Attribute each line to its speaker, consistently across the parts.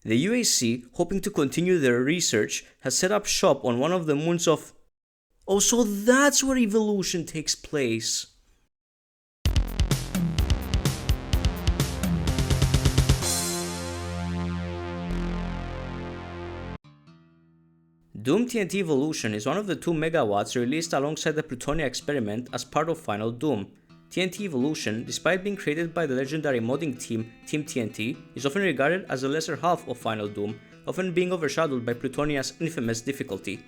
Speaker 1: The UAC, hoping to continue their research, has set up shop on one of the moons of... Oh, so that's where evolution takes place. Doom TNT Evolution is one of the 2 megawatts released alongside the Plutonia experiment as part of Final Doom. TNT Evolution, despite being created by the legendary modding team Team TNT, is often regarded as the lesser half of Final Doom, often being overshadowed by Plutonia's infamous difficulty.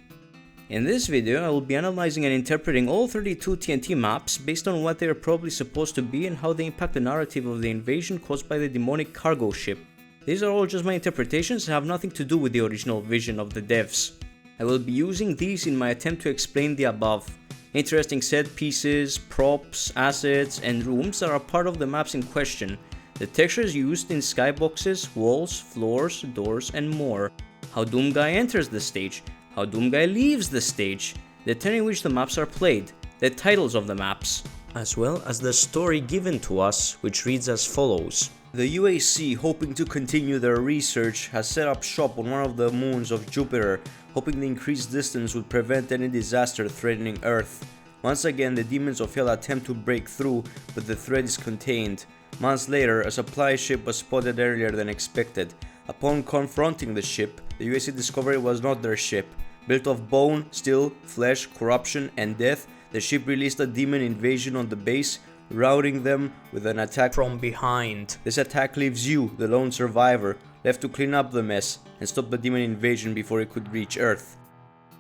Speaker 1: In this video, I will be analyzing and interpreting all 32 TNT maps based on what they are probably supposed to be and how they impact the narrative of the invasion caused by the demonic cargo ship. These are all just my interpretations and have nothing to do with the original vision of the devs. I will be using these in my attempt to explain the above. Interesting set pieces, props, assets, and rooms that are part of the maps in question. The textures used in skyboxes, walls, floors, doors, and more. How Doom Guy enters the stage. How Doom Guy leaves the stage. The turn in which the maps are played. The titles of the maps. As well as the story given to us, which reads as follows. The UAC, hoping to continue their research, has set up shop on one of the moons of Jupiter, hoping the increased distance would prevent any disaster threatening Earth. Once again, the demons of hell attempt to break through, but the threat is contained. Months later, a supply ship was spotted earlier than expected. Upon confronting the ship, the UAC discovered it was not their ship. Built of bone, steel, flesh, corruption, and death, the ship released a demon invasion on the base, routing them with an attack from behind. This attack leaves you, the lone survivor, left to clean up the mess and stop the demon invasion before it could reach Earth.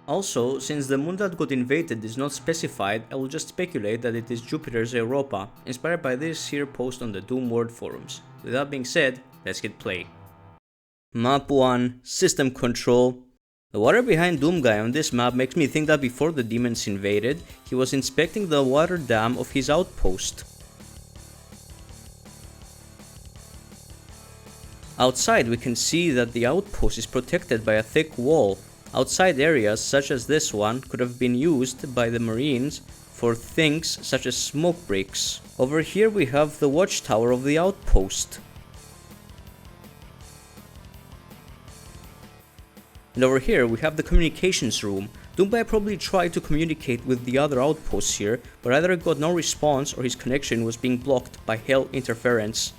Speaker 1: Also, since the moon that got invaded is not specified, I will just speculate that it is Jupiter's Europa, inspired by this here post on the Doom World forums. With that being said, let's hit play. Map 1, System Control. The water behind Doom Guy on this map makes me think that before the demons invaded, he was inspecting the water dam of his outpost. Outside we can see that the outpost is protected by a thick wall. Outside areas such as this one could have been used by the marines for things such as smoke breaks. Over here we have the watchtower of the outpost. And over here we have the communications room. Doom Guy probably tried to communicate with the other outposts here, but either got no response or his connection was being blocked by hell interference.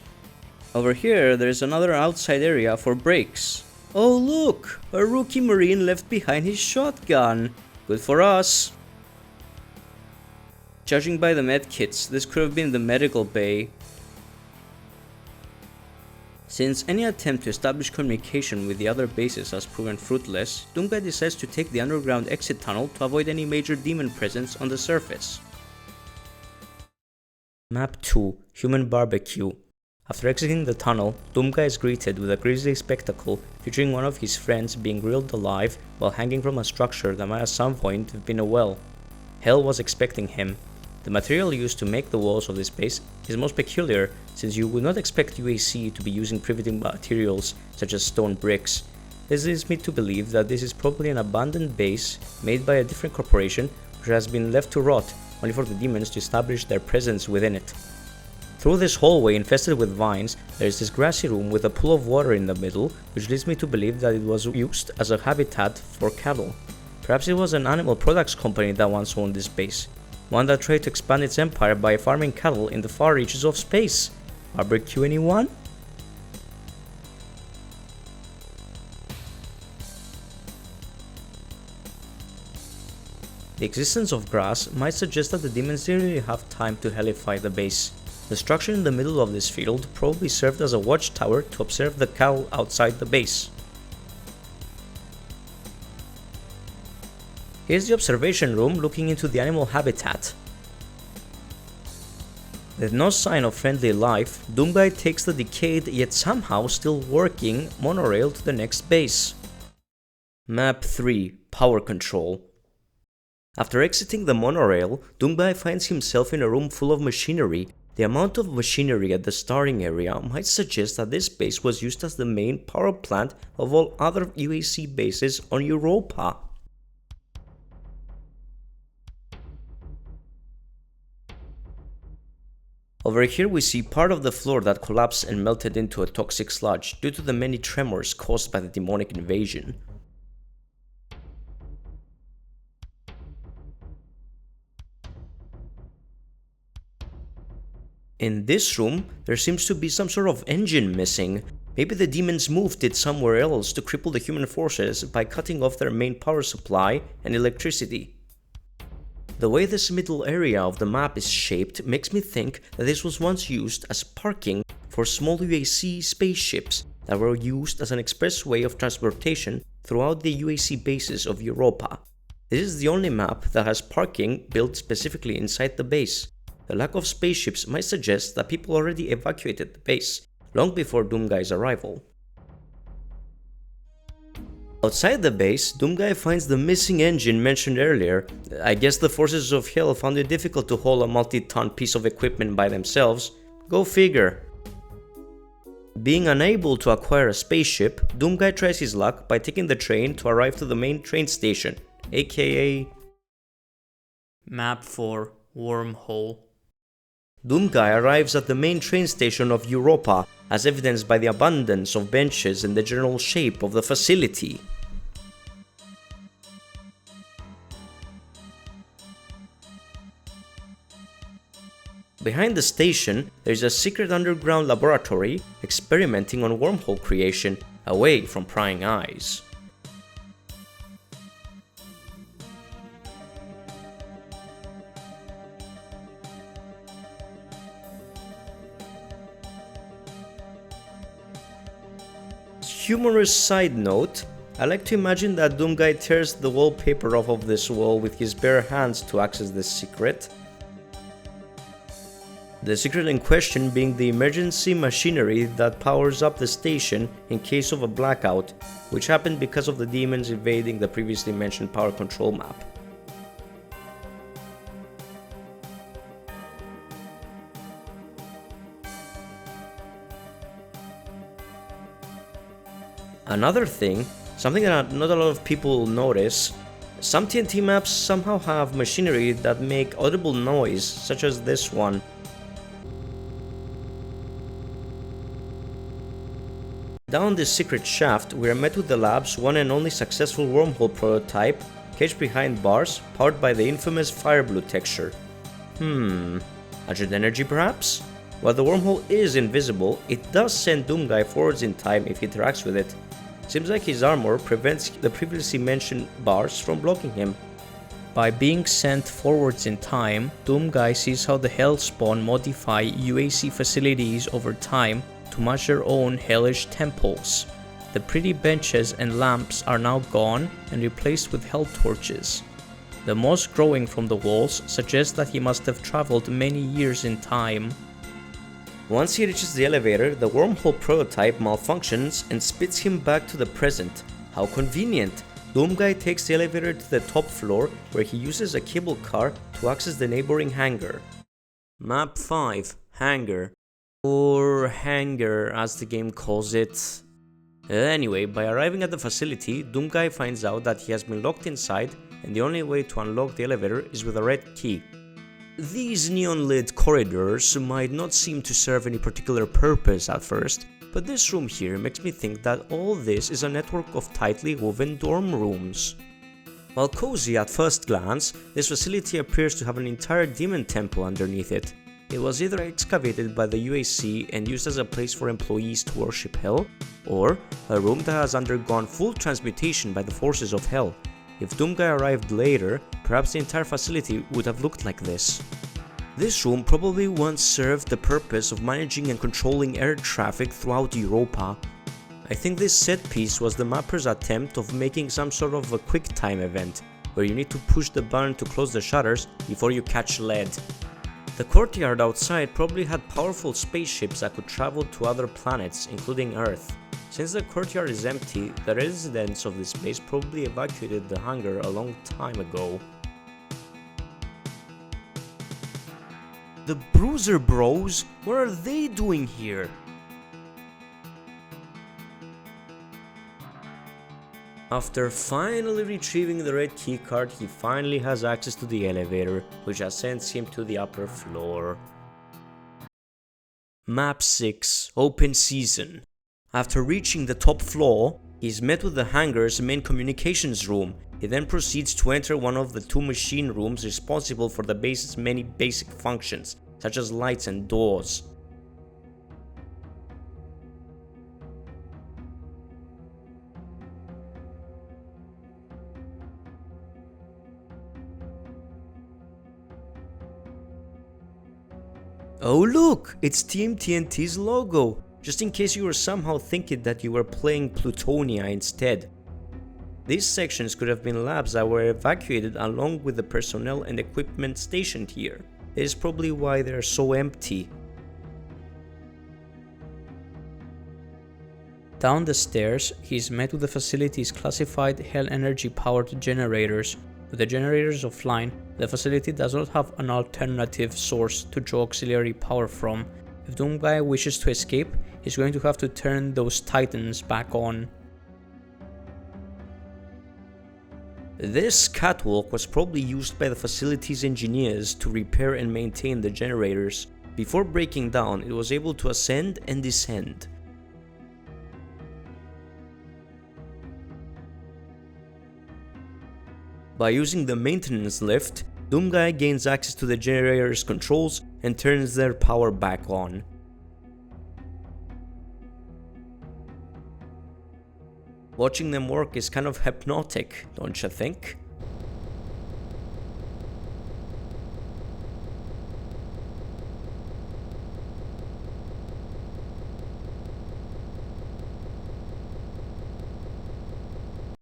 Speaker 1: Over here there is another outside area for breaks. Oh look! A rookie marine left behind his shotgun. Good for us. Judging by the medkits, this could have been the medical bay. Since any attempt to establish communication with the other bases has proven fruitless, Doom Guy decides to take the underground exit tunnel to avoid any major demon presence on the surface. Map 2, Human Barbecue. After exiting the tunnel, Doom Guy is greeted with a grisly spectacle featuring one of his friends being grilled alive while hanging from a structure that might at some point have been a well. Hell was expecting him. The material used to make the walls of this base is most peculiar, since you would not expect UAC to be using primitive materials such as stone bricks. This leads me to believe that this is probably an abandoned base made by a different corporation which has been left to rot, only for the demons to establish their presence within it. Through this hallway infested with vines, there is this grassy room with a pool of water in the middle, which leads me to believe that it was used as a habitat for cattle. Perhaps it was an animal products company that once owned this base. One that tried to expand its empire by farming cattle in the far reaches of space. Barbecue anyone? The existence of grass might suggest that the demons didn't really have time to hellify the base. The structure in the middle of this field probably served as a watchtower to observe the cattle outside the base. Here's the observation room looking into the animal habitat. With no sign of friendly life, Doom Guy takes the decayed yet somehow still working monorail to the next base. Map 3, Power Control. After exiting the monorail, Doom Guy finds himself in a room full of machinery. The amount of machinery at the starting area might suggest that this base was used as the main power plant of all other UAC bases on Europa. Over here we see part of the floor that collapsed and melted into a toxic sludge due to the many tremors caused by the demonic invasion. In this room, there seems to be some sort of engine missing. Maybe the demons moved it somewhere else to cripple the human forces by cutting off their main power supply and electricity. The way this middle area of the map is shaped makes me think that this was once used as parking for small UAC spaceships that were used as an express way of transportation throughout the UAC bases of Europa. This is the only map that has parking built specifically inside the base. The lack of spaceships might suggest that people already evacuated the base long before Doomguy's arrival. Outside the base, Doomguy finds the missing engine mentioned earlier. I guess the forces of hell found it difficult to haul a multi-ton piece of equipment by themselves. Go figure. Being unable to acquire a spaceship, Doomguy tries his luck by taking the train to arrive to the main train station, aka Map for Wormhole. Doomguy arrives at the main train station of Europa, as evidenced by the abundance of benches and the general shape of the facility. Behind the station, there is a secret underground laboratory experimenting on wormhole creation, away from prying eyes. Humorous side note, I like to imagine that Doomguy tears the wallpaper off of this wall with his bare hands to access this secret. The secret in question being the emergency machinery that powers up the station in case of a blackout, which happened because of the demons invading the previously mentioned power control map. Another thing, something that not a lot of people notice, some TNT maps somehow have machinery that make audible noise, such as this one. Down this secret shaft, we are met with the lab's one and only successful wormhole prototype, caged behind bars, powered by the infamous fire blue texture. Agent energy perhaps? While the wormhole is invisible, it does send Doomguy forwards in time if he interacts with it. Seems like his armor prevents the previously mentioned bars from blocking him. By being sent forwards in time, Doomguy sees how the Hellspawn modify UAC facilities over time to match their own hellish temples. The pretty benches and lamps are now gone and replaced with hell torches. The moss growing from the walls suggests that he must have traveled many years in time. Once he reaches the elevator, the wormhole prototype malfunctions and spits him back to the present. How convenient! Doomguy takes the elevator to the top floor, where he uses a cable car to access the neighboring hangar. Map 5, Hangar. Or Hangar as the game calls it. Anyway, by arriving at the facility, Doomguy finds out that he has been locked inside and the only way to unlock the elevator is with a red key. These neon-lit corridors might not seem to serve any particular purpose at first, but this room here makes me think that all this is a network of tightly woven dorm rooms. While cozy at first glance, this facility appears to have an entire demon temple underneath it. It was either excavated by the UAC and used as a place for employees to worship hell, or a room that has undergone full transmutation by the forces of hell. If Doomguy arrived later, perhaps the entire facility would have looked like this. This room probably once served the purpose of managing and controlling air traffic throughout Europa. I think this set piece was the mapper's attempt of making some sort of a quick time event, where you need to push the button to close the shutters before you catch lead. The courtyard outside probably had powerful spaceships that could travel to other planets, including Earth. Since the courtyard is empty, the residents of this place probably evacuated the hangar a long time ago. The Bruiser Bros? What are they doing here? After finally retrieving the red keycard, he finally has access to the elevator, which ascends him to the upper floor. Map 6, Open Season. After reaching the top floor, he is met with the hangar's main communications room. He then proceeds to enter one of the 2 machine rooms responsible for the base's many basic functions, such as lights and doors. Oh look, it's Team TNT's logo, just in case you were somehow thinking that you were playing Plutonia instead. These sections could have been labs that were evacuated along with the personnel and equipment stationed here. It is probably why they are so empty. Down the stairs, he is met with the facility's classified hell energy powered generators. With the generators offline, the facility does not have an alternative source to draw auxiliary power from. If Doomguy wishes to escape, he's going to have to turn those titans back on. This catwalk was probably used by the facility's engineers to repair and maintain the generators. Before breaking down, it was able to ascend and descend. By using the maintenance lift, Doomguy gains access to the generator's controls and turns their power back on. Watching them work is kind of hypnotic, don't you think?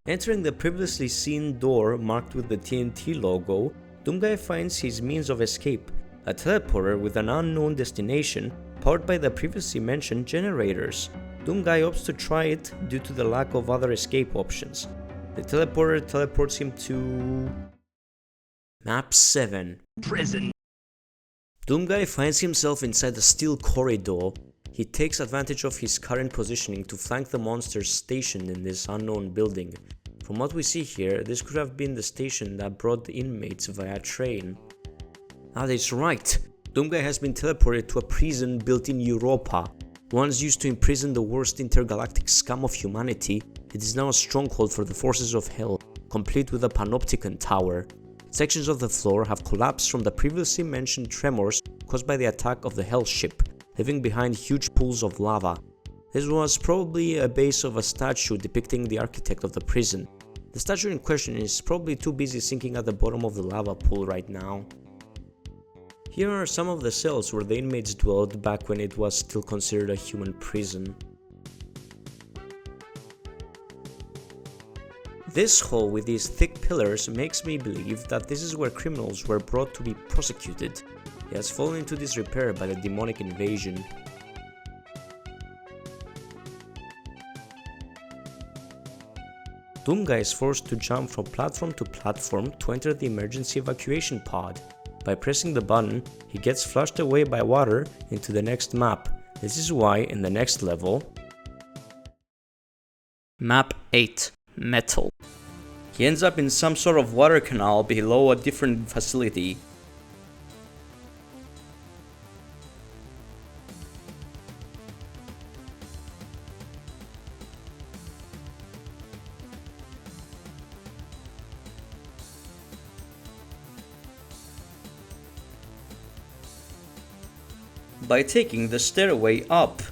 Speaker 1: Entering the previously seen door marked with the TNT logo, Doomguy finds his means of escape, a teleporter with an unknown destination powered by the previously mentioned generators. Doomguy opts to try it due to the lack of other escape options. The teleporter teleports him to Map 7, Prison. Doomguy finds himself inside a steel corridor. He takes advantage of his current positioning to flank the monsters stationed in this unknown building. From what we see here, this could have been the station that brought the inmates via train. Ah, that's right! Doomguy has been teleported to a prison built in Europa. Once used to imprison the worst intergalactic scum of humanity, it is now a stronghold for the forces of hell, complete with a panopticon tower. Sections of the floor have collapsed from the previously mentioned tremors caused by the attack of the Hell ship, leaving behind huge pools of lava. This was probably a base of a statue depicting the architect of the prison. The statue in question is probably too busy sinking at the bottom of the lava pool right now. Here are some of the cells where the inmates dwelled back when it was still considered a human prison. This hall with these thick pillars makes me believe that this is where criminals were brought to be prosecuted. It has fallen into disrepair by the demonic invasion. Doomguy is forced to jump from platform to platform to enter the emergency evacuation pod. By pressing the button, he gets flushed away by water into the next map. This is why in the next level, Map 8, Metal, he ends up in some sort of water canal below a different facility. By taking the stairway up.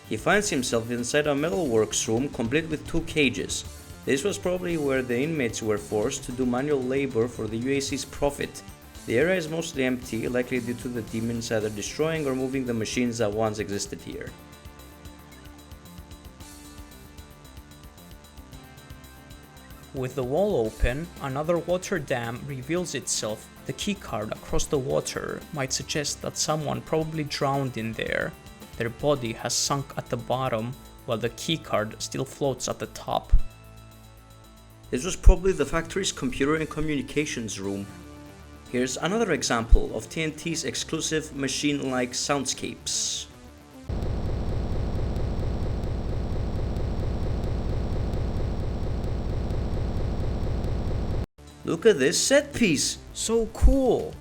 Speaker 1: He finds himself inside a metalworks room complete with 2 cages. This was probably where the inmates were forced to do manual labor for the UAC's profit. The area is mostly empty, likely due to the demons either destroying or moving the machines that once existed here. With the wall open, another water dam reveals itself. The keycard across the water might suggest that someone probably drowned in there. Their body has sunk at the bottom, while the keycard still floats at the top. This was probably the factory's computer and communications room. Here's another example of TNT's exclusive machine-like soundscapes. Look at this set piece! So cool!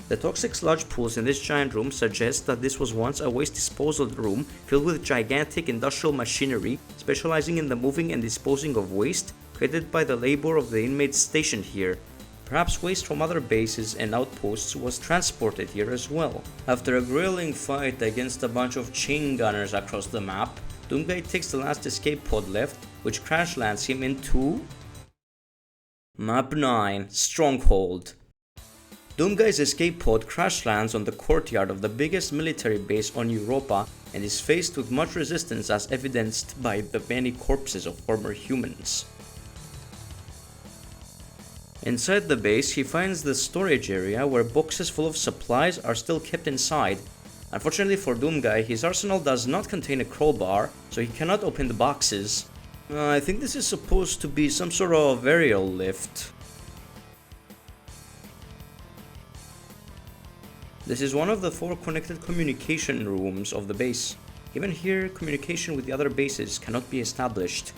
Speaker 1: The toxic sludge pools in this giant room suggest that this was once a waste disposal room filled with gigantic industrial machinery specializing in the moving and disposing of waste created by the labor of the inmates stationed here. Perhaps waste from other bases and outposts was transported here as well. After a grueling fight against a bunch of chain gunners across the map, Doomguy takes the last escape pod left, which crash lands him into Map 9, Stronghold. Doomguy's escape pod crash lands on the courtyard of the biggest military base on Europa and is faced with much resistance as evidenced by the many corpses of former humans. Inside the base, he finds the storage area where boxes full of supplies are still kept inside. Unfortunately for Doomguy, his arsenal does not contain a crowbar, so he cannot open the boxes. I think this is supposed to be some sort of aerial lift. This is one of the 4 connected communication rooms of the base. Even here, communication with the other bases cannot be established.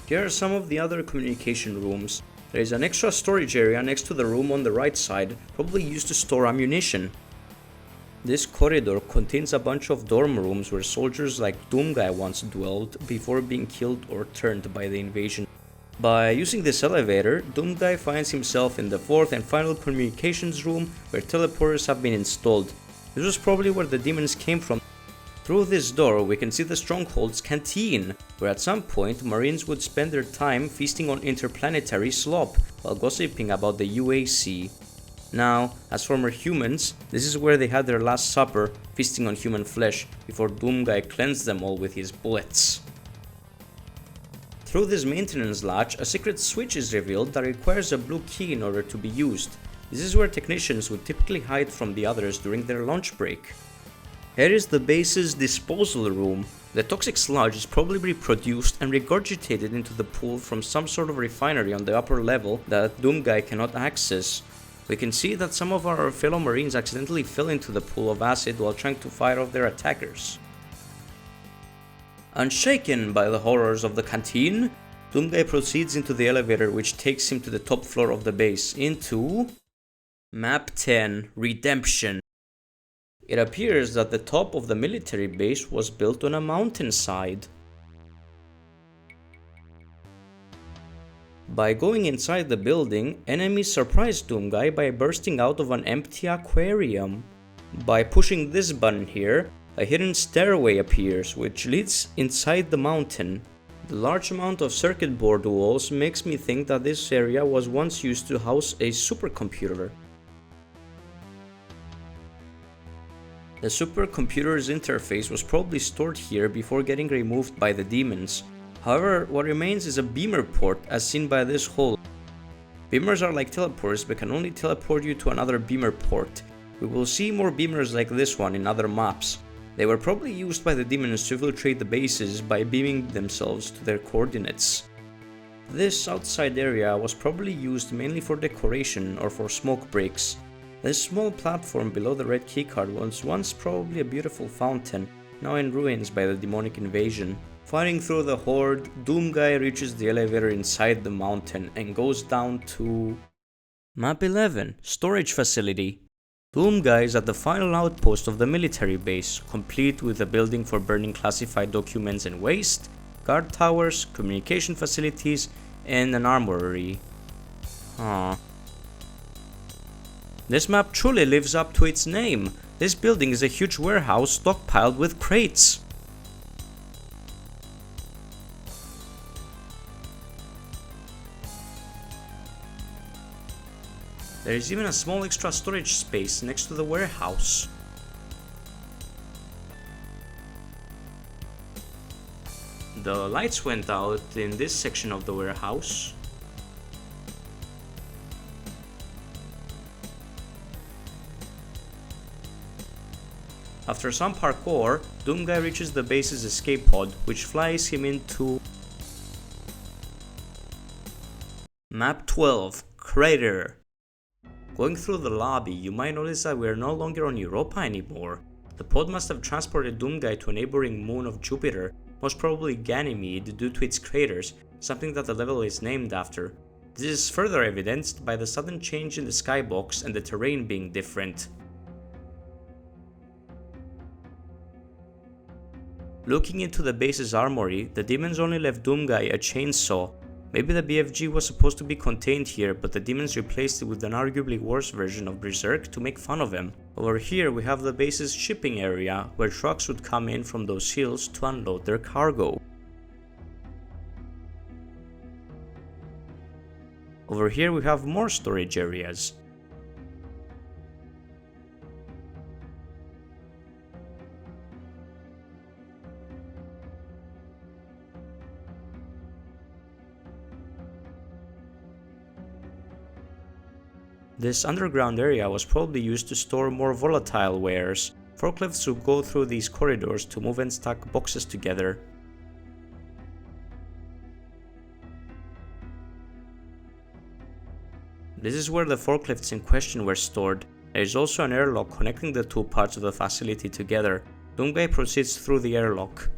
Speaker 1: Here are some of the other communication rooms. There is an extra storage area next to the room on the right side, probably used to store ammunition. This corridor contains a bunch of dorm rooms where soldiers like Doomguy once dwelled before being killed or turned by the invasion. By using this elevator, Doomguy finds himself in the 4th and final communications room where teleporters have been installed. This was probably where the demons came from. Through this door we can see the Stronghold's canteen, where at some point Marines would spend their time feasting on interplanetary slop while gossiping about the UAC. Now, as former humans, this is where they had their last supper, feasting on human flesh, before Doomguy cleansed them all with his bullets. Through this maintenance latch, a secret switch is revealed that requires a blue key in order to be used. This is where technicians would typically hide from the others during their lunch break. Here is the base's disposal room. The toxic sludge is probably reproduced and regurgitated into the pool from some sort of refinery on the upper level that Doomguy cannot access. We can see that some of our fellow Marines accidentally fell into the pool of acid while trying to fight off their attackers. Unshaken by the horrors of the canteen, Doomguy proceeds into the elevator which takes him to the top floor of the base, into Map 10, Redemption. It appears that the top of the military base was built on a mountainside. By going inside the building, enemies surprise Doomguy by bursting out of an empty aquarium. By pushing this button here, a hidden stairway appears, which leads inside the mountain. The large amount of circuit board walls makes me think that this area was once used to house a supercomputer. The supercomputer's interface was probably stored here before getting removed by the demons. However, what remains is a beamer port as seen by this hole. Beamers are like teleporters but can only teleport you to another beamer port. We will see more beamers like this one in other maps. They were probably used by the demons to infiltrate the bases by beaming themselves to their coordinates. This outside area was probably used mainly for decoration or for smoke breaks. This small platform below the red keycard was once probably a beautiful fountain, now in ruins by the demonic invasion. Fighting through the horde, Doomguy reaches the elevator inside the mountain and goes down to Map 11, Storage Facility. Doomguy is at the final outpost of the military base, complete with a building for burning classified documents and waste, guard towers, communication facilities, and an armory. This map truly lives up to its name. This building is a huge warehouse stockpiled with crates. There is even a small extra storage space next to the warehouse. The lights went out in this section of the warehouse. After some parkour, Doomguy reaches the base's escape pod, which flies him into Map 12, Crater. Going through the lobby, you might notice that we are no longer on Europa anymore. The pod must have transported Doomguy to a neighboring moon of Jupiter, most probably Ganymede due to its craters, something that the level is named after. This is further evidenced by the sudden change in the skybox and the terrain being different. Looking into the base's armory, the demons only left Doomguy a chainsaw. Maybe the BFG was supposed to be contained here, but the demons replaced it with an arguably worse version of Berserk to make fun of him. Over here we have the base's shipping area, where trucks would come in from those hills to unload their cargo. Over here we have more storage areas. This underground area was probably used to store more volatile wares. Forklifts would go through these corridors to move and stack boxes together. This is where the forklifts in question were stored. There is also an airlock connecting the two parts of the facility together. Doomguy proceeds through the airlock.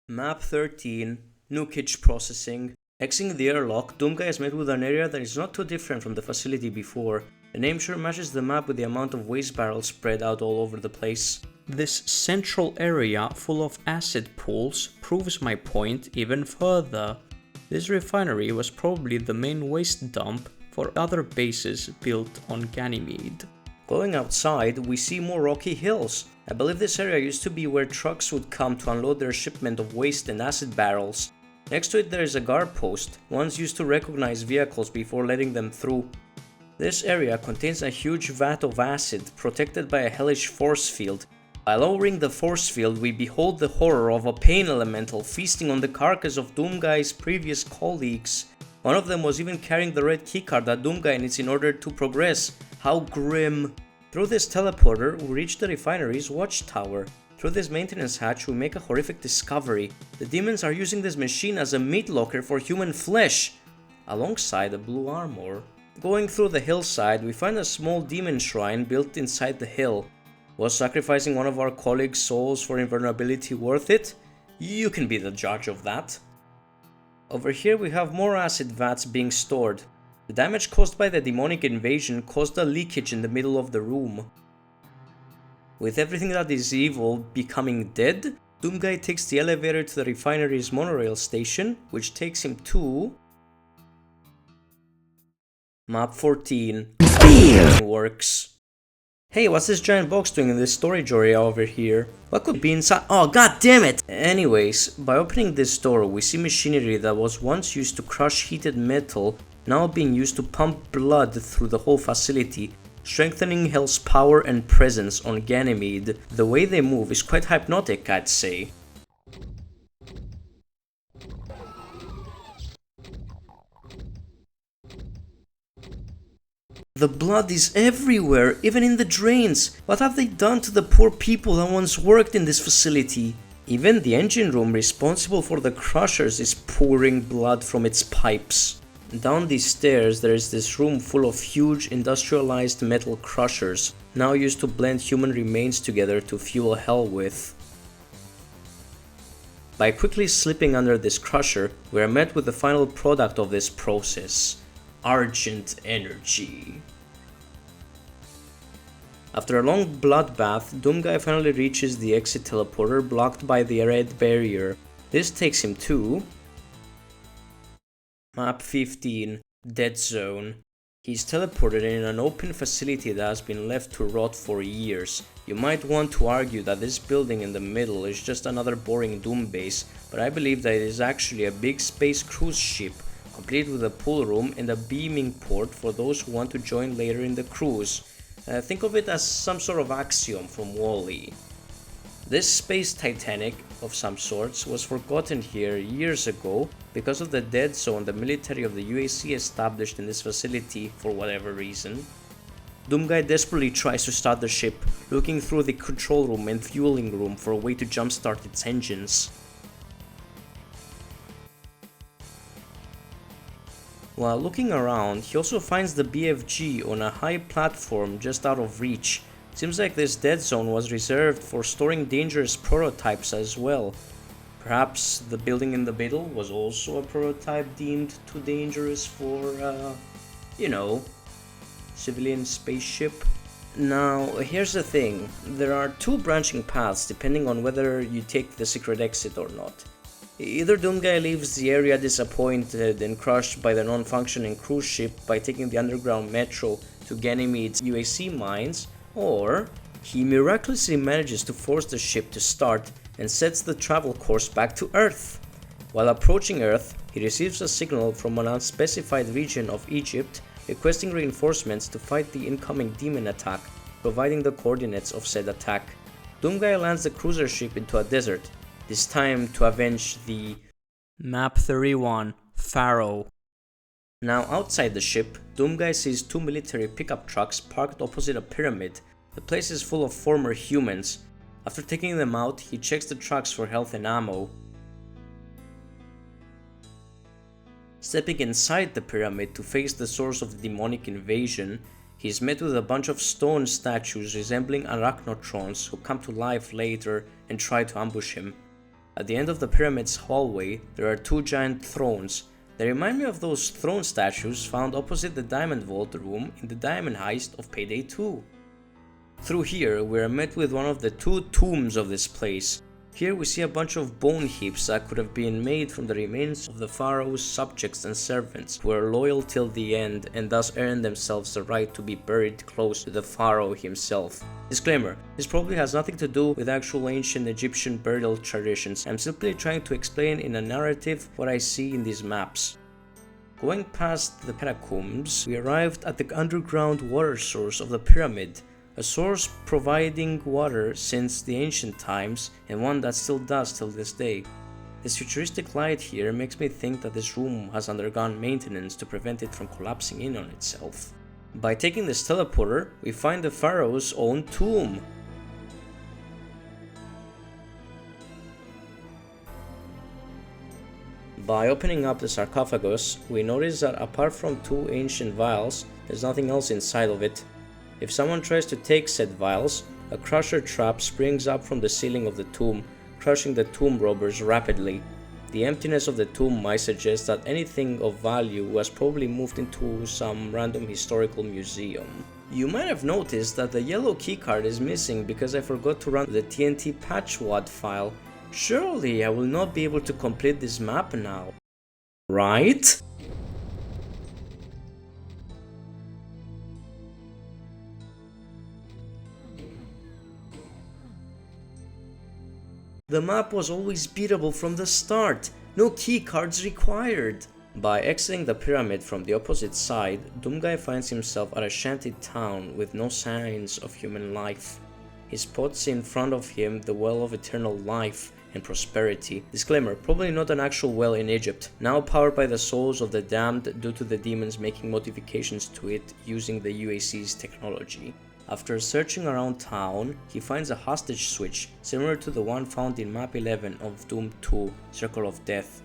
Speaker 1: Map 13, Nukage Processing. Exiting the airlock, Doomguy is met with an area that is not too different from the facility before. The name sure matches the map with the amount of waste barrels spread out all over the place. This central area full of acid pools proves my point even further. This refinery was probably the main waste dump for other bases built on Ganymede. Going outside, we see more rocky hills. I believe this area used to be where trucks would come to unload their shipment of waste and acid barrels. Next to it there is a guard post, ones used to recognize vehicles before letting them through. This area contains a huge vat of acid protected by a hellish force field. By lowering the force field, we behold the horror of a pain elemental feasting on the carcass of Doomguy's previous colleagues. One of them was even carrying the red keycard that Doomguy needs in order to progress. How grim! Through this teleporter, we reach the refinery's watchtower. Through this maintenance hatch, we make a horrific discovery. The demons are using this machine as a meat locker for human flesh, alongside a blue armor. Going through the hillside, we find a small demon shrine built inside the hill. Was sacrificing one of our colleagues' souls for invulnerability worth it? You can be the judge of that. Over here we have more acid vats being stored. The damage caused by the demonic invasion caused a leakage in the middle of the room. With everything that is evil becoming dead, Doomguy takes the elevator to the refinery's monorail station, which takes him to Map 14. Works. Hey, what's this giant box doing in this storage area over here? What could be inside? Oh, god damn it! Anyways, by opening this door, we see machinery that was once used to crush heated metal, now being used to pump blood through the whole facility, strengthening Hell's power and presence on Ganymede. The way they move is quite hypnotic, I'd say. The blood is everywhere, even in the drains. What have they done to the poor people that once worked in this facility? Even the engine room responsible for the crushers is pouring blood from its pipes. Down these stairs there is this room full of huge industrialized metal crushers, now used to blend human remains together to fuel hell with. By quickly slipping under this crusher, we are met with the final product of this process. Argent energy. After a long bloodbath, Doomguy finally reaches the exit teleporter blocked by the red barrier. This takes him to Map 15, Dead Zone. He's teleported in an open facility that has been left to rot for years. You might want to argue that this building in the middle is just another boring Doom base, but I believe that it is actually a big space cruise ship, complete with a pool room and a beaming port for those who want to join later in the cruise. Think of it as some sort of axiom from WALL-E. This space Titanic of some sorts was forgotten here years ago because of the dead zone the military of the UAC established in this facility for whatever reason. Doomguy desperately tries to start the ship, looking through the control room and fueling room for a way to jumpstart its engines. While looking around, he also finds the BFG on a high platform just out of reach. Seems like this dead zone was reserved for storing dangerous prototypes as well. Perhaps the building in the middle was also a prototype deemed too dangerous for, you know, civilian spaceship. Now, here's the thing, there are two branching paths depending on whether you take the secret exit or not. Either Doomguy leaves the area disappointed and crushed by the non-functioning cruise ship by taking the underground metro to Ganymede's UAC mines, or he miraculously manages to force the ship to start and sets the travel course back to Earth. While approaching Earth, he receives a signal from an unspecified region of Egypt requesting reinforcements to fight the incoming demon attack, providing the coordinates of said attack. Doomguy lands the cruiser ship into a desert, this time to avenge the Map 31 Pharaoh. Now outside the ship, Doomguy sees two military pickup trucks parked opposite a pyramid. The place is full of former humans. After taking them out, he checks the trucks for health and ammo. Stepping inside the pyramid to face the source of the demonic invasion, he is met with a bunch of stone statues resembling arachnotrons who come to life later and try to ambush him. At the end of the pyramid's hallway, there are two giant thrones. They remind me of those throne statues found opposite the Diamond Vault room in the Diamond Heist of Payday 2. Through here, we are met with one of the two tombs of this place. Here we see a bunch of bone heaps that could have been made from the remains of the Pharaoh's subjects and servants who were loyal till the end and thus earned themselves the right to be buried close to the Pharaoh himself. Disclaimer, this probably has nothing to do with actual ancient Egyptian burial traditions. I'm simply trying to explain in a narrative what I see in these maps. Going past the catacombs, we arrived at the underground water source of the pyramid. A source providing water since the ancient times and one that still does till this day. This futuristic light here makes me think that this room has undergone maintenance to prevent it from collapsing in on itself. By taking this teleporter, we find the Pharaoh's own tomb. By opening up the sarcophagus, we notice that apart from two ancient vials, there's nothing else inside of it. If someone tries to take said vials, a crusher trap springs up from the ceiling of the tomb, crushing the tomb robbers rapidly. The emptiness of the tomb might suggest that anything of value was probably moved into some random historical museum. You might have noticed that the yellow keycard is missing because I forgot to run the TNT patchwad file. Surely I will not be able to complete this map now, right? The map was always beatable from the start, no keycards required. By exiting the pyramid from the opposite side, Doomguy finds himself at a shanty town with no signs of human life. He spots in front of him the well of eternal life and prosperity. Disclaimer, probably not an actual well in Egypt, now powered by the souls of the damned due to the demons making modifications to it using the UAC's technology. After searching around town, he finds a hostage switch similar to the one found in map 11 of Doom 2, Circle of Death.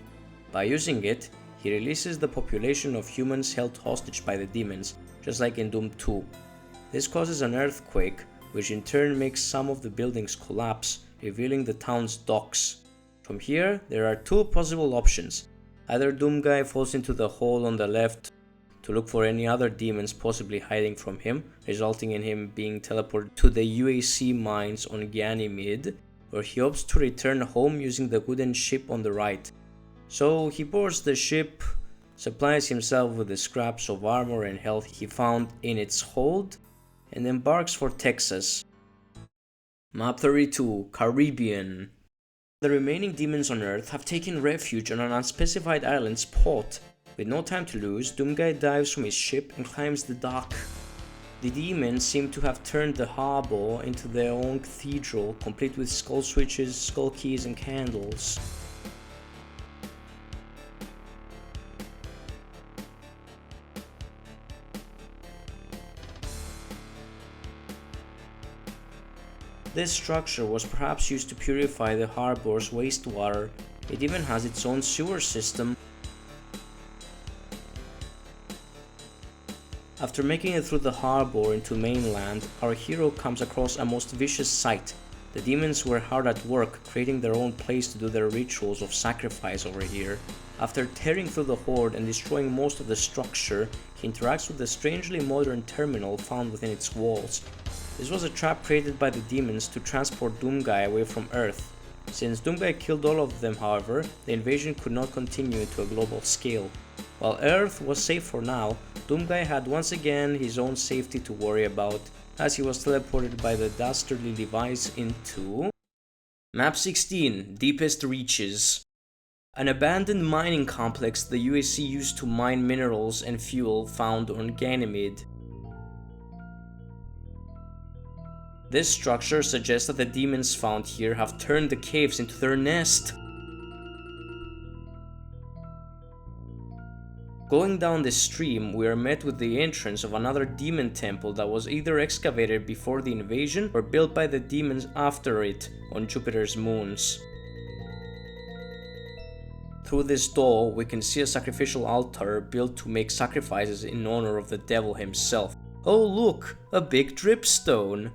Speaker 1: By using it, he releases the population of humans held hostage by the demons, just like in Doom 2. This causes an earthquake, which in turn makes some of the buildings collapse, revealing the town's docks. From here, there are two possible options. Either Doomguy falls into the hole on the left to look for any other demons possibly hiding from him, resulting in him being teleported to the UAC mines on Ganymede, or he opts to return home using the wooden ship on the right. So he boards the ship, supplies himself with the scraps of armor and health he found in its hold, and embarks for Texas. Map 32, Caribbean. The remaining demons on Earth have taken refuge on an unspecified island spot. With no time to lose, Doomguy dives from his ship and climbs the dock. The demons seem to have turned the harbor into their own cathedral, complete with skull switches, skull keys, and candles. This structure was perhaps used to purify the harbor's wastewater. It even has its own sewer system. After making it through the harbor into mainland, our hero comes across a most vicious sight. The demons were hard at work, creating their own place to do their rituals of sacrifice over here. After tearing through the horde and destroying most of the structure, he interacts with the strangely modern terminal found within its walls. This was a trap created by the demons to transport Doomguy away from Earth. Since Doomguy killed all of them, however, the invasion could not continue to a global scale. While Earth was safe for now, Doomguy had once again his own safety to worry about, as he was teleported by the dastardly device into Map 16, Deepest Reaches. An abandoned mining complex the UAC used to mine minerals and fuel found on Ganymede. This structure suggests that the demons found here have turned the caves into their nest. Going down this stream, we are met with the entrance of another demon temple that was either excavated before the invasion or built by the demons after it on Jupiter's moons. Through this door, we can see a sacrificial altar built to make sacrifices in honor of the devil himself. Oh look, a big dripstone!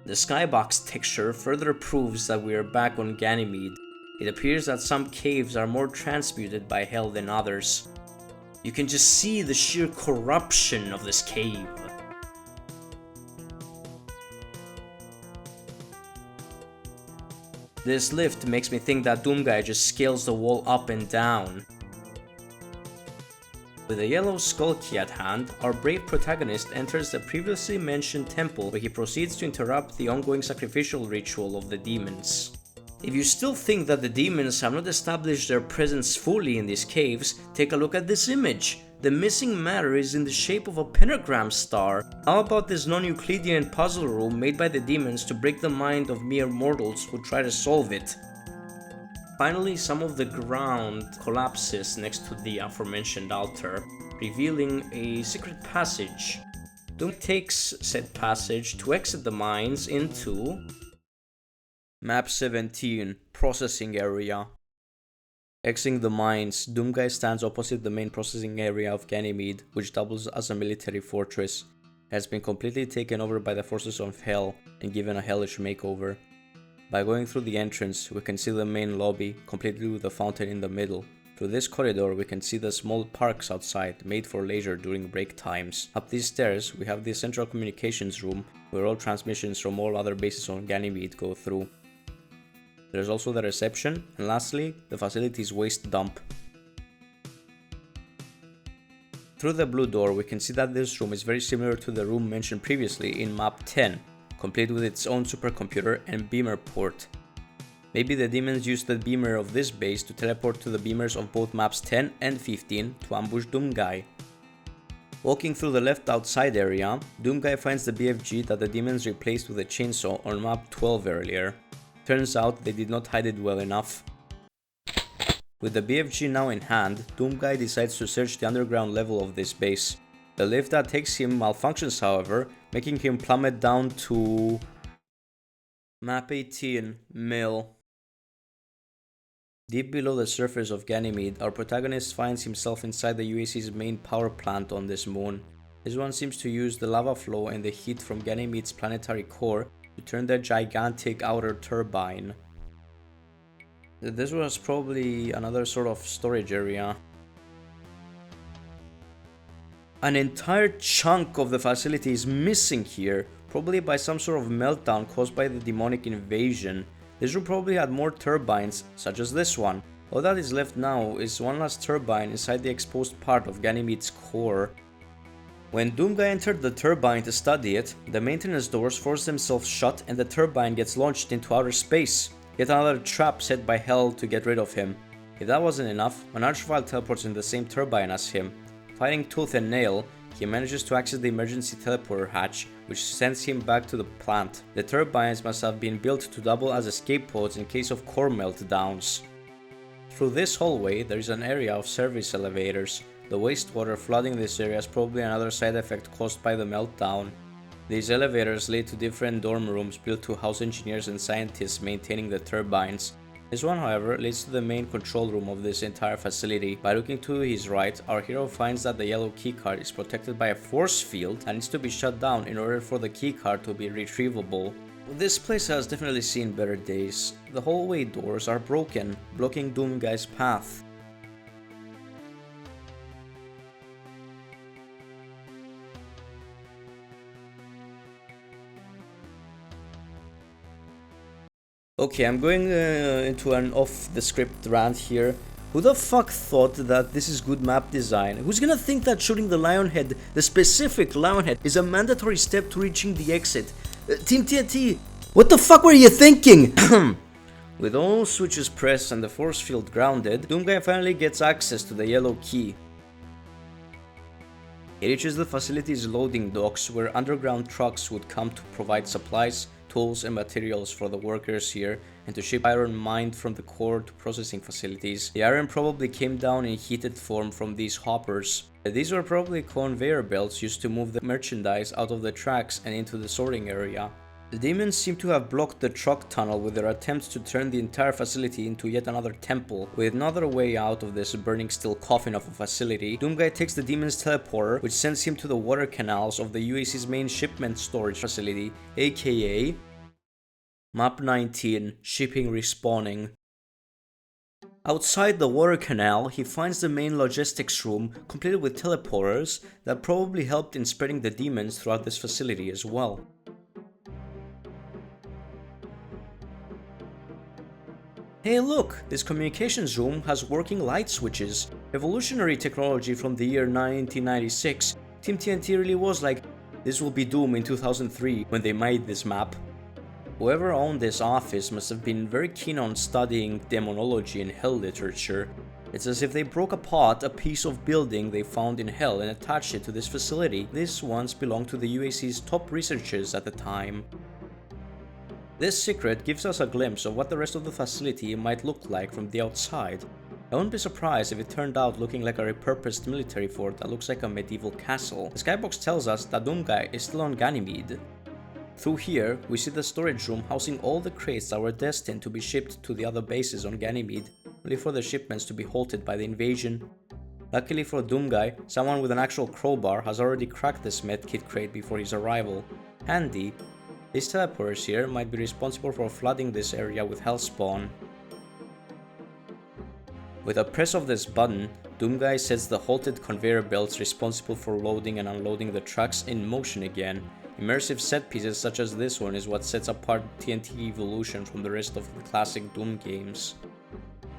Speaker 1: The skybox texture further proves that we are back on Ganymede. It appears that some caves are more transmuted by hell than others. You can just see the sheer corruption of this cave. This lift makes me think that Doomguy just scales the wall up and down. With a yellow skull key at hand, our brave protagonist enters the previously mentioned temple where he proceeds to interrupt the ongoing sacrificial ritual of the demons. If you still think that the demons have not established their presence fully in these caves, take a look at this image. The missing matter is in the shape of a pentagram star. How about this non-Euclidean puzzle room made by the demons to break the mind of mere mortals who try to solve it? Finally, some of the ground collapses next to the aforementioned altar, revealing a secret passage. Doom takes said passage to exit the mines into Map 17, Processing Area. Exiting the mines, Doomguy stands opposite the main processing area of Ganymede, which doubles as a military fortress. It has been completely taken over by the forces of Hell and given a hellish makeover. By going through the entrance, we can see the main lobby, completely with a fountain in the middle. Through this corridor, we can see the small parks outside, made for leisure during break times. Up these stairs, we have the central communications room, where all transmissions from all other bases on Ganymede go through. There's also the reception, and lastly, the facility's waste dump. Through the blue door, we can see that this room is very similar to the room mentioned previously in Map 10, complete with its own supercomputer and beamer port. Maybe the demons used the beamer of this base to teleport to the beamers of both Maps 10 and 15 to ambush Doomguy. Walking through the left outside area, Doomguy finds the BFG that the demons replaced with a chainsaw on Map 12 earlier. Turns out they did not hide it well enough. With the BFG now in hand, Doomguy decides to search the underground level of this base. The lift that takes him malfunctions, however, making him plummet down to Map 18, Mill. Deep below the surface of Ganymede, our protagonist finds himself inside the UAC's main power plant on this moon. This one seems to use the lava flow and the heat from Ganymede's planetary core to turn the gigantic outer turbine. This was probably another sort of storage area. An entire chunk of the facility is missing here, probably by some sort of meltdown caused by the demonic invasion. This room probably had more turbines, such as this one. All that is left now is one last turbine inside the exposed part of Ganymede's core. When Doomguy entered the turbine to study it, the maintenance doors force themselves shut and the turbine gets launched into outer space. Yet another trap set by Hell to get rid of him. If that wasn't enough, an archvile teleports in the same turbine as him. Fighting tooth and nail, he manages to access the emergency teleporter hatch, which sends him back to the plant. The turbines must have been built to double as escape pods in case of core meltdowns. Through this hallway, there is an area of service elevators. The wastewater flooding this area is probably another side effect caused by the meltdown. These elevators lead to different dorm rooms built to house engineers and scientists maintaining the turbines. This one, however, leads to the main control room of this entire facility. By looking to his right, our hero finds that the yellow keycard is protected by a force field and needs to be shut down in order for the keycard to be retrievable. This place has definitely seen better days. The hallway doors are broken, blocking Doomguy's path. Okay, I'm going into an off-the-script rant here. Who the fuck thought that this is good map design? Who's gonna think that shooting the Lionhead, the specific Lionhead, is a mandatory step to reaching the exit? Team TNT, what the fuck were you thinking? With all switches pressed and the force field grounded, Doomguy finally gets access to the yellow key. He reaches the facility's loading docks where underground trucks would come to provide supplies, tools and materials for the workers here and to ship iron mined from the core to processing facilities. The iron probably came down in heated form from these hoppers. These were probably conveyor belts used to move the merchandise out of the tracks and into the sorting area. The demons seem to have blocked the truck tunnel with their attempts to turn the entire facility into yet another temple. With no other way out of this burning steel coffin of a facility, Doomguy takes the demon's teleporter, which sends him to the water canals of the UAC's main shipment storage facility, aka Map 19, Shipping Respawning. Outside the water canal, he finds the main logistics room completed with teleporters that probably helped in spreading the demons throughout this facility as well. Hey look, this communications room has working light switches. Revolutionary technology from the year 1996. Team TNT really was like, this will be Doom in 2003 when they made this map. Whoever owned this office must have been very keen on studying demonology and hell literature. It's as if they broke apart a piece of building they found in hell and attached it to this facility. This once belonged to the UAC's top researchers at the time. This secret gives us a glimpse of what the rest of the facility might look like from the outside. I wouldn't be surprised if it turned out looking like a repurposed military fort that looks like a medieval castle. The skybox tells us that Doomguy is still on Ganymede. Through here, we see the storage room housing all the crates that were destined to be shipped to the other bases on Ganymede, only for the shipments to be halted by the invasion. Luckily for Doomguy, someone with an actual crowbar has already cracked this medkit crate before his arrival. Handy. These teleporters here might be responsible for flooding this area with hellspawn. With a press of this button, Doomguy sets the halted conveyor belts responsible for loading and unloading the trucks in motion again. Immersive set pieces such as this one is what sets apart TNT Evolution from the rest of the classic Doom games.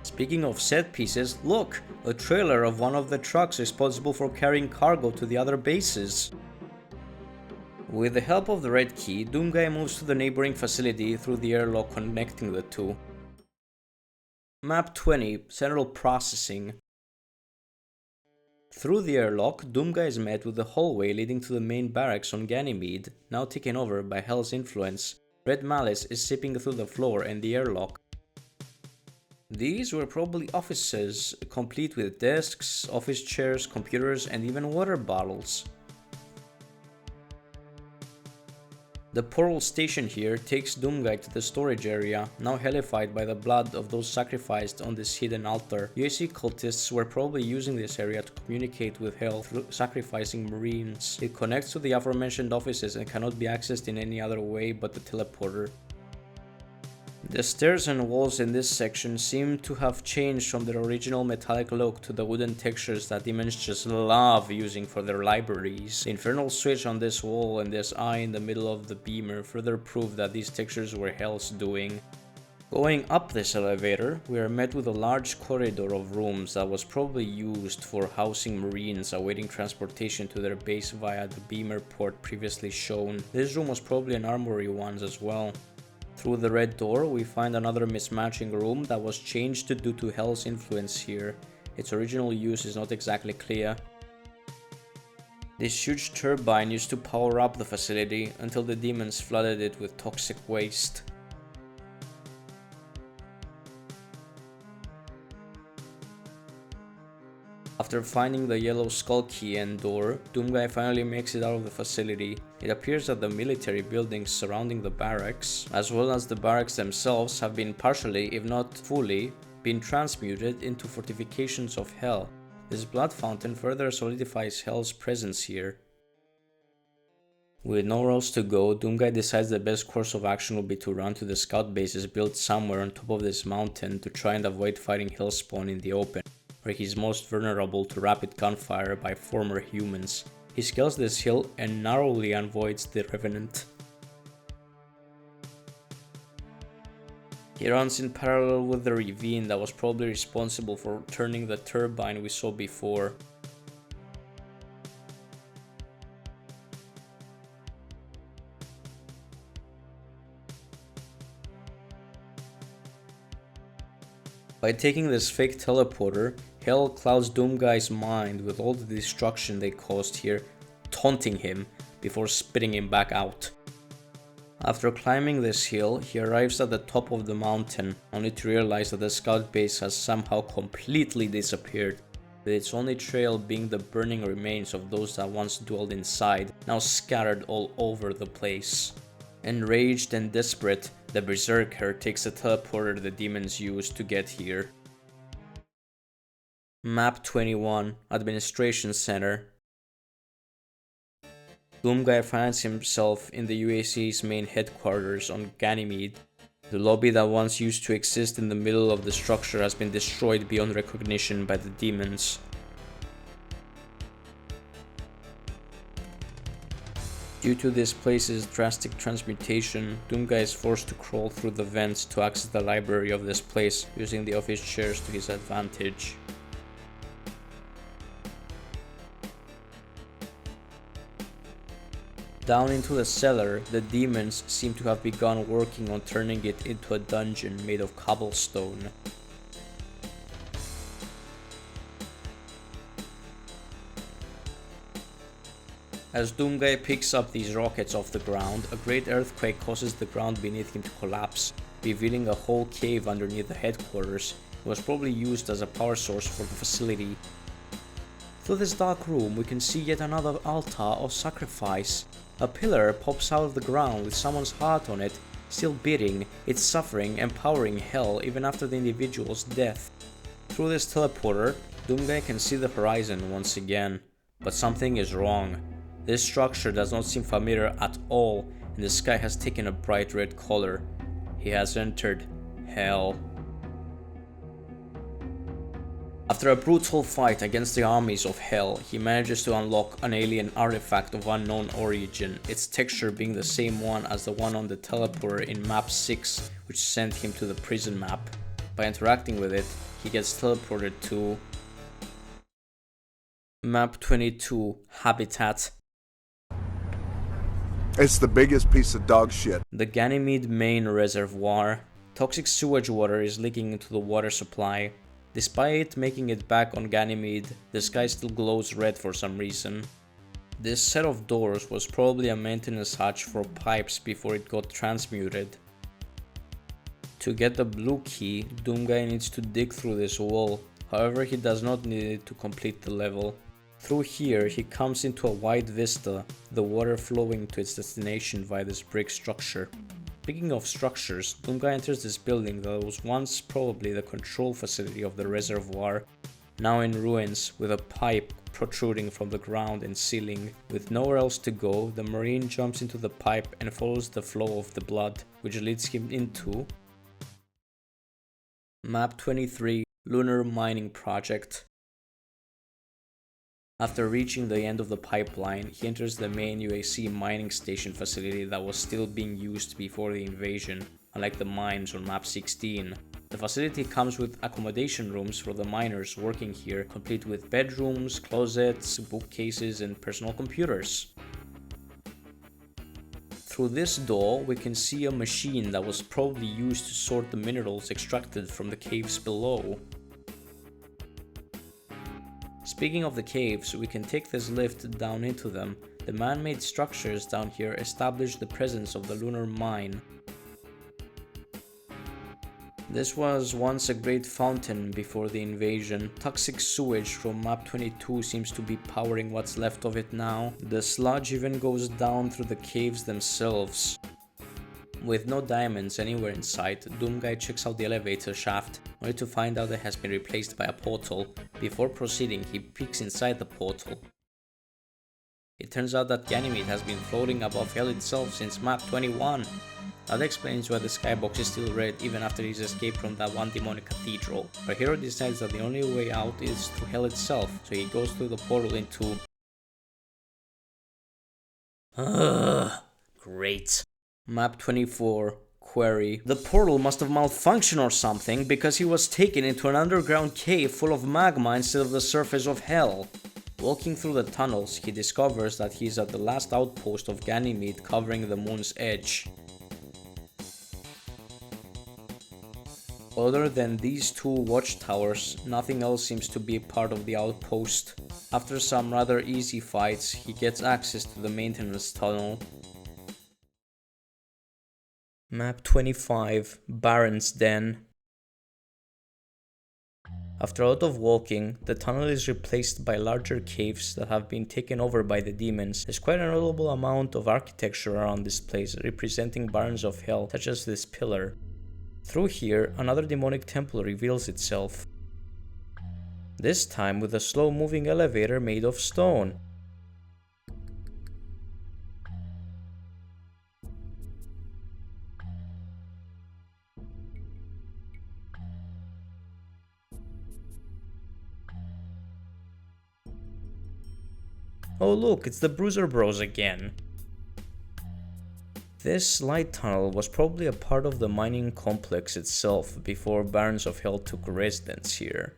Speaker 1: Speaking of set pieces, look! A trailer of one of the trucks responsible for carrying cargo to the other bases. With the help of the red key, Doomguy moves to the neighboring facility through the airlock connecting the two. Map 20, Central Processing. Through the airlock, Doomguy is met with the hallway leading to the main barracks on Ganymede, now taken over by Hell's influence. Red Malice is zipping through the floor and the airlock. These were probably offices, complete with desks, office chairs, computers, and even water bottles. The portal station here takes Doomguy to the storage area, now hellified by the blood of those sacrificed on this hidden altar. UAC cultists were probably using this area to communicate with Hell through sacrificing Marines. It connects to the aforementioned offices and cannot be accessed in any other way but the teleporter. The stairs and walls in this section seem to have changed from their original metallic look to the wooden textures that demons just love using for their libraries. The infernal switch on this wall and this eye in the middle of the beamer further prove that these textures were Hell's doing. Going up this elevator, we are met with a large corridor of rooms that was probably used for housing Marines awaiting transportation to their base via the beamer port previously shown. This room was probably an armory once as well. Through the red door, we find another mismatching room that was changed due to Hell's influence here. Its original use is not exactly clear. This huge turbine used to power up the facility until the demons flooded it with toxic waste. After finding the yellow skull key and door, Doomguy finally makes it out of the facility. It appears that the military buildings surrounding the barracks, as well as the barracks themselves, have been partially, if not fully, been transmuted into fortifications of Hell. This blood fountain further solidifies Hell's presence here. With nowhere else to go, Doomguy decides the best course of action will be to run to the scout bases built somewhere on top of this mountain to try and avoid fighting Hellspawn in the open, where he's most vulnerable to rapid gunfire by former humans. He scales this hill and narrowly avoids the Revenant. He runs in parallel with the ravine that was probably responsible for turning the turbine we saw before. By taking this fake teleporter, Hell clouds Doomguy's mind with all the destruction they caused here, taunting him before spitting him back out. After climbing this hill, he arrives at the top of the mountain, only to realize that the scout base has somehow completely disappeared, with its only trail being the burning remains of those that once dwelled inside, now scattered all over the place. Enraged and desperate, the Berserker takes the teleporter the demons used to get here. Map 21, Administration Center. Doomguy finds himself in the UAC's main headquarters on Ganymede. The lobby that once used to exist in the middle of the structure has been destroyed beyond recognition by the demons. Due to this place's drastic transmutation, Doomguy is forced to crawl through the vents to access the library of this place, using the office chairs to his advantage. Down into the cellar, the demons seem to have begun working on turning it into a dungeon made of cobblestone. As Doomguy picks up these rockets off the ground, a great earthquake causes the ground beneath him to collapse, revealing a whole cave underneath the headquarters. It was probably used as a power source for the facility. Through this dark room, we can see yet another altar of sacrifice. A pillar pops out of the ground with someone's heart on it, still beating, its suffering empowering hell even after the individual's death. Through this teleporter, Doomguy can see the horizon once again, but something is wrong. This structure does not seem familiar at all, and the sky has taken a bright red color. He has entered hell. After a brutal fight against the armies of hell, he manages to unlock an alien artifact of unknown origin, its texture being the same one as the one on the teleporter in map 6, which sent him to the prison map. By interacting with it, he gets teleported to map 22, Habitat.
Speaker 2: It's the biggest piece of dog shit.
Speaker 1: The Ganymede main reservoir. Toxic sewage water is leaking into the water supply. Despite making it back on Ganymede, the sky still glows red for some reason. This set of doors was probably a maintenance hatch for pipes before it got transmuted. To get the blue key, Doomguy needs to dig through this wall, however he does not need it to complete the level. Through here, he comes into a wide vista, the water flowing to its destination via this brick structure. Speaking of structures, Doomguy enters this building that was once probably the control facility of the reservoir, now in ruins with a pipe protruding from the ground and ceiling. With nowhere else to go, the Marine jumps into the pipe and follows the flow of the blood, which leads him into Map 23, Lunar Mining Project. After reaching the end of the pipeline, he enters the main UAC mining station facility that was still being used before the invasion, unlike the mines on map 16. The facility comes with accommodation rooms for the miners working here, complete with bedrooms, closets, bookcases, and personal computers. Through this door, we can see a machine that was probably used to sort the minerals extracted from the caves below. Speaking of the caves, we can take this lift down into them. The man-made structures down here establish the presence of the lunar mine. This was once a great fountain before the invasion. Toxic sewage from map 22 seems to be powering what's left of it now. The sludge even goes down through the caves themselves. With no diamonds anywhere in sight, Doomguy checks out the elevator shaft, only to find out it has been replaced by a portal. Before proceeding, he peeks inside the portal. It turns out that Ganymede has been floating above hell itself since map 21. That explains why the skybox is still red even after he's escaped from that one demonic cathedral. Our hero decides that the only way out is through hell itself, so he goes through the portal into... Great. Map 24, Quarry. The portal must have malfunctioned or something because he was taken into an underground cave full of magma instead of the surface of hell. Walking through the tunnels, he discovers that he is at the last outpost of Ganymede covering the moon's edge. Other than these two watchtowers, nothing else seems to be part of the outpost. After some rather easy fights, he gets access to the maintenance tunnel. Map 25, Baron's Den. After a lot of walking, the tunnel is replaced by larger caves that have been taken over by the demons. There's quite a notable amount of architecture around this place, representing barons of hell, such as this pillar. Through here, another demonic temple reveals itself. This time with a slow-moving elevator made of stone. Oh look, it's the Bruiser Bros again. This light tunnel was probably a part of the mining complex itself before Barons of Hell took residence here.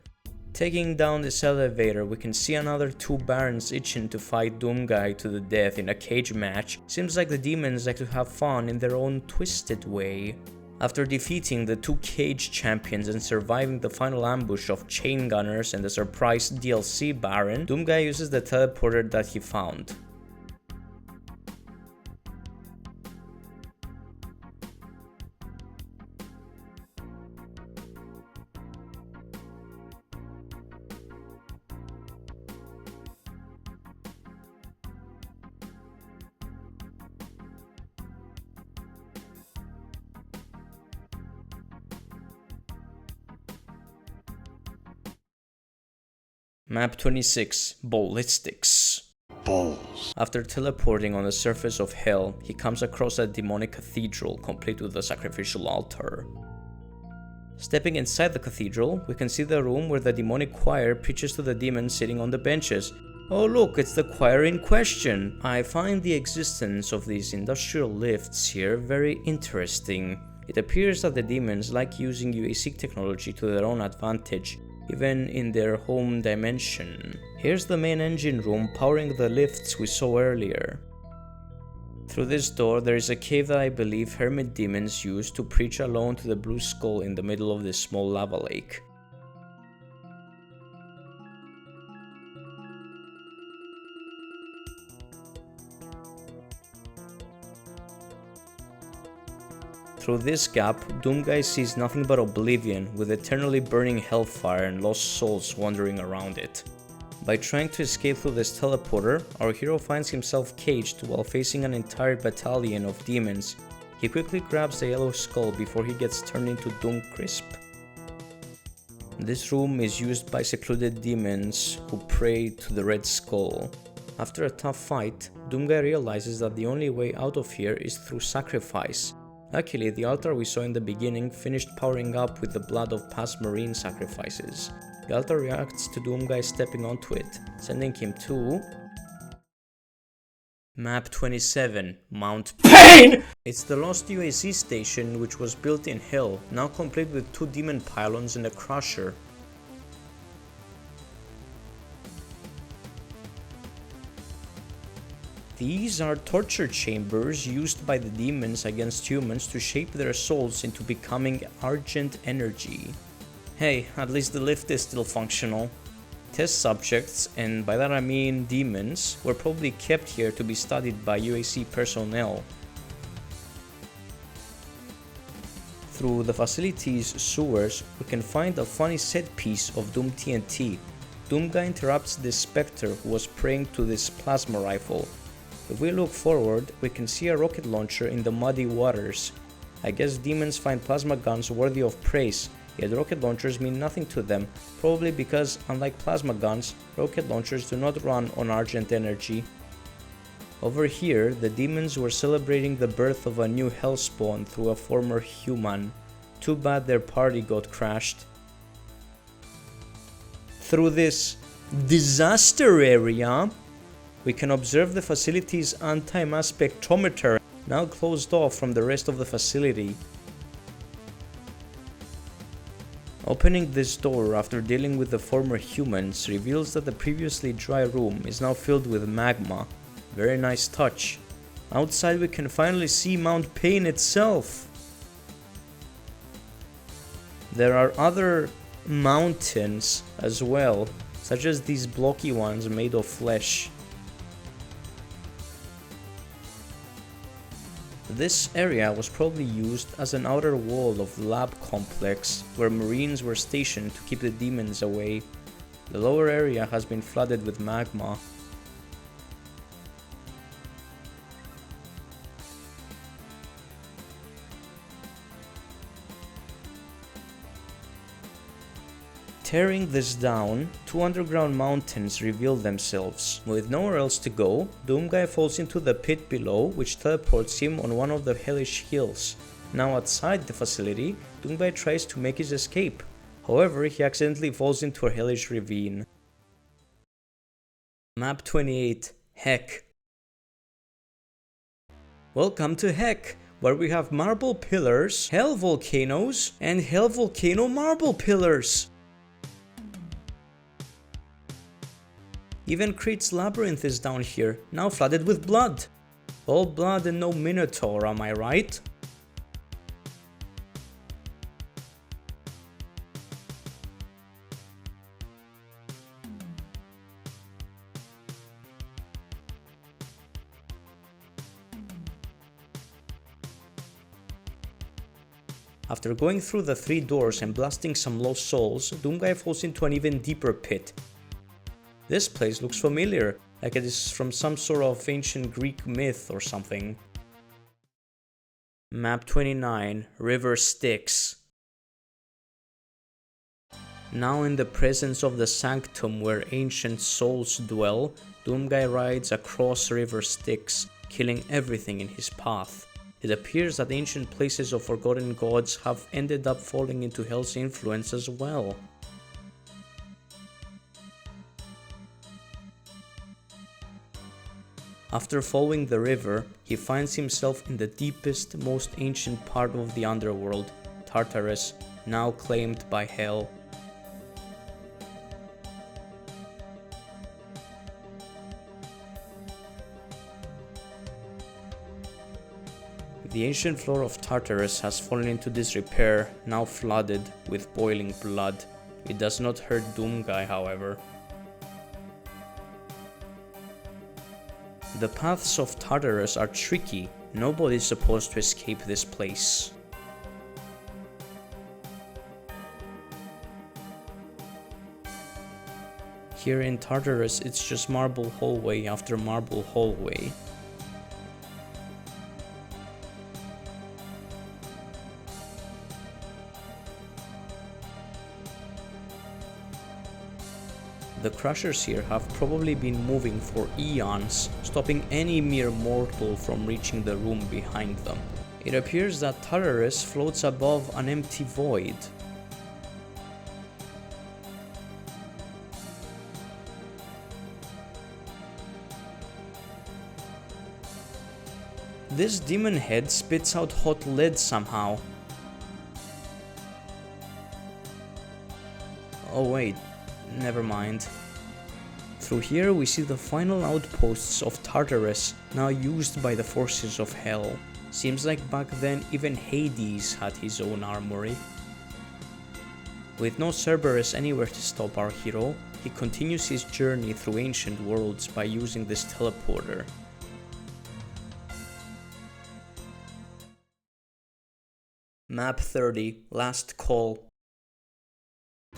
Speaker 1: Taking down this elevator, we can see another two barons itching to fight Doom Guy to the death in a cage match. Seems like the demons like to have fun in their own twisted way. After defeating the two cage champions and surviving the final ambush of chain gunners and the surprise DLC baron, Doom Guy uses the teleporter that he found. Map 26, Ballistyx.
Speaker 2: Balls.
Speaker 1: After teleporting on the surface of hell, he comes across a demonic cathedral complete with a sacrificial altar. Stepping inside the cathedral, we can see the room where the demonic choir preaches to the demons sitting on the benches. Oh look, it's the choir in question! I find the existence of these industrial lifts here very interesting. It appears that the demons like using UAC technology to their own advantage, even in their home dimension. Here's the main engine room powering the lifts we saw earlier. Through this door there is a cave that I believe hermit demons use to preach alone to the blue skull in the middle of this small lava lake. Through this gap, Doomguy sees nothing but oblivion, with eternally burning hellfire and lost souls wandering around it. By trying to escape through this teleporter, our hero finds himself caged while facing an entire battalion of demons. He quickly grabs the yellow skull before he gets turned into Doom Crisp. This room is used by secluded demons who pray to the red skull. After a tough fight, Doomguy realizes that the only way out of here is through sacrifice. Luckily, the altar we saw in the beginning finished powering up with the blood of past marine sacrifices. The altar reacts to Doomguy stepping onto it, sending him to... Map 27, Mount Pain! It's the lost UAC station which was built in Hell, now complete with two demon pylons and a crusher. These are torture chambers used by the demons against humans to shape their souls into becoming Argent energy. Hey, at least the lift is still functional. Test subjects, and by that I mean demons, were probably kept here to be studied by UAC personnel. Through the facility's sewers, we can find a funny set piece of Doom TNT. Doomguy interrupts this spectre who was praying to this plasma rifle. If we look forward, we can see a rocket launcher in the muddy waters. I guess demons find plasma guns worthy of praise, yet rocket launchers mean nothing to them, probably because, unlike plasma guns, rocket launchers do not run on Argent energy. Over here, the demons were celebrating the birth of a new hellspawn through a former human. Too bad their party got crashed. Through this disaster area, we can observe the facility's anti-mass spectrometer, now closed off from the rest of the facility. Opening this door after dealing with the former humans reveals that the previously dry room is now filled with magma. Very nice touch. Outside we can finally see Mount Pain itself. There are other mountains as well, such as these blocky ones made of flesh. This area was probably used as an outer wall of the lab complex where marines were stationed to keep the demons away. The lower area has been flooded with magma. Tearing this down, two underground mountains reveal themselves. With nowhere else to go, Doomguy falls into the pit below, which teleports him on one of the hellish hills. Now outside the facility, Doomguy tries to make his escape. However, he accidentally falls into a hellish ravine. Map 28, Heck. Welcome to Heck, where we have marble pillars, hell volcanoes, and hell volcano marble pillars. Even Crete's labyrinth is down here, now flooded with blood. All blood and no minotaur, am I right? After going through the 3 doors and blasting some lost souls, Doomguy falls into an even deeper pit. This place looks familiar, like it is from some sort of ancient Greek myth or something. Map 29, River Styx. Now in the presence of the sanctum where ancient souls dwell, Doomguy rides across River Styx, killing everything in his path. It appears that ancient places of forgotten gods have ended up falling into Hell's influence as well. After following the river, he finds himself in the deepest, most ancient part of the underworld, Tartarus, now claimed by Hell. The ancient floor of Tartarus has fallen into disrepair, now flooded with boiling blood. It does not hurt Doomguy, however. The paths of Tartarus are tricky. Nobody is supposed to escape this place. Here in Tartarus, it's just marble hallway after marble hallway. The crushers here have probably been moving for eons, stopping any mere mortal from reaching the room behind them. It appears that Tartarus floats above an empty void. This demon head spits out hot lead somehow. Oh wait. Never mind. Through here we see the final outposts of Tartarus, now used by the forces of Hell. Seems like back then even Hades had his own armory. With no Cerberus anywhere to stop our hero, he continues his journey through ancient worlds by using this teleporter. Map 30, Last Call.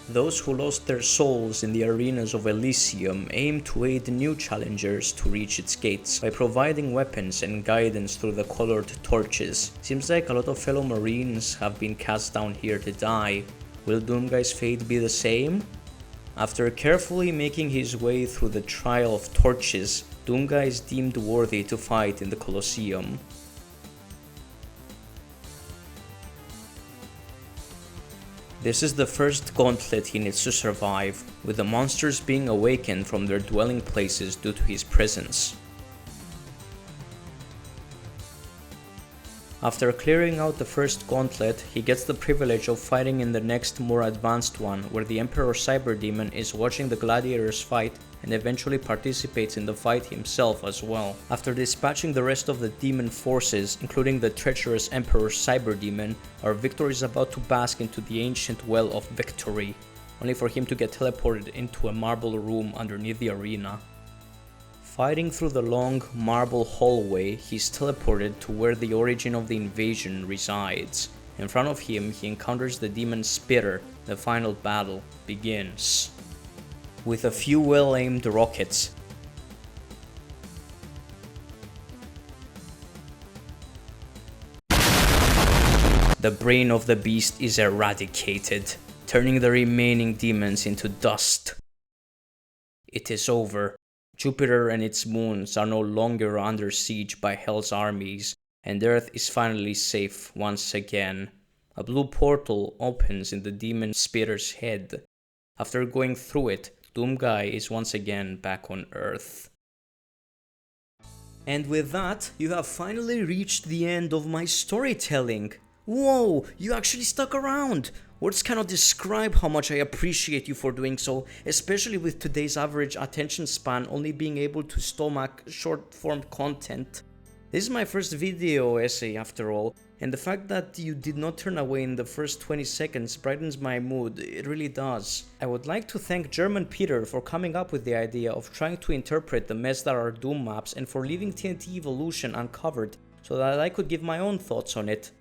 Speaker 1: Those who lost their souls in the arenas of Elysium aim to aid new challengers to reach its gates by providing weapons and guidance through the colored torches. Seems like a lot of fellow marines have been cast down here to die. Will Doomguy's fate be the same? After carefully making his way through the trial of torches, Doomguy is deemed worthy to fight in the Colosseum. This is the first gauntlet he needs to survive, with the monsters being awakened from their dwelling places due to his presence. After clearing out the first gauntlet, he gets the privilege of fighting in the next more advanced one, where the Emperor Cyberdemon is watching the gladiators fight and eventually participates in the fight himself as well. After dispatching the rest of the demon forces, including the treacherous Emperor Cyberdemon, our victor is about to bask into the ancient well of victory, only for him to get teleported into a marble room underneath the arena. Fighting through the long marble hallway, he's teleported to where the origin of the invasion resides. In front of him, he encounters the demon Spitter. The final battle begins. With a few well-aimed rockets, the brain of the beast is eradicated, turning the remaining demons into dust. It is over. Jupiter and its moons are no longer under siege by Hell's armies, and Earth is finally safe once again. A blue portal opens in the demon Spitter's head. After going through it, Doomguy is once again back on Earth. And with that, you have finally reached the end of my storytelling. Whoa, you actually stuck around! Words cannot describe how much I appreciate you for doing so, especially with today's average attention span only being able to stomach short-form content. This is my first video essay after all, and the fact that you did not turn away in the first 20 seconds brightens my mood, it really does. I would like to thank German Peter for coming up with the idea of trying to interpret the mess that are Doom maps and for leaving TNT Evolution uncovered so that I could give my own thoughts on it.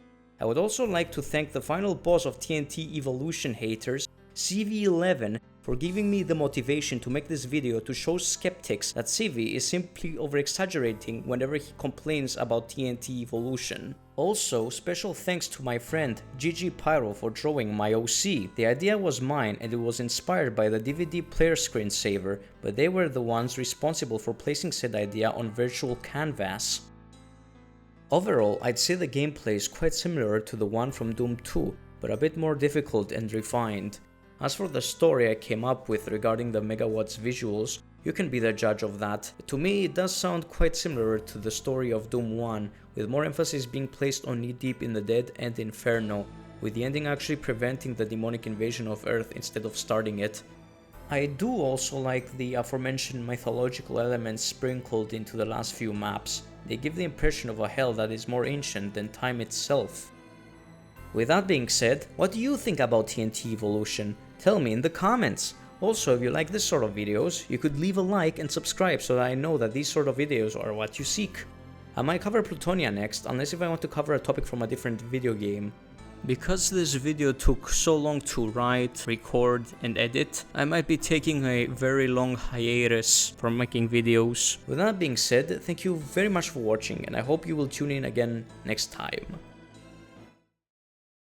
Speaker 1: I would also like to thank the final boss of TNT Evolution haters, CV11, for giving me the motivation to make this video to show skeptics that CV is simply over-exaggerating whenever he complains about TNT Evolution. Also, special thanks to my friend GGPyro for drawing my OC. The idea was mine and it was inspired by the DVD player screensaver, but they were the ones responsible for placing said idea on virtual canvas. Overall, I'd say the gameplay is quite similar to the one from Doom 2, but a bit more difficult and refined. As for the story I came up with regarding the Megawad's visuals, you can be the judge of that. To me, it does sound quite similar to the story of Doom 1, with more emphasis being placed on Knee Deep in the Dead and Inferno, with the ending actually preventing the demonic invasion of Earth instead of starting it. I do also like the aforementioned mythological elements sprinkled into the last few maps. They give the impression of a hell that is more ancient than time itself. With that being said, what do you think about TNT Evolution? Tell me in the comments! Also, if you like this sort of videos, you could leave a like and subscribe so that I know that these sort of videos are what you seek. I might cover Plutonia next, unless if I want to cover a topic from a different video game. Because this video took so long to write, record and edit, I might be taking a very long hiatus from making videos. With that being said, thank you very much for watching and I hope you will tune in again next time.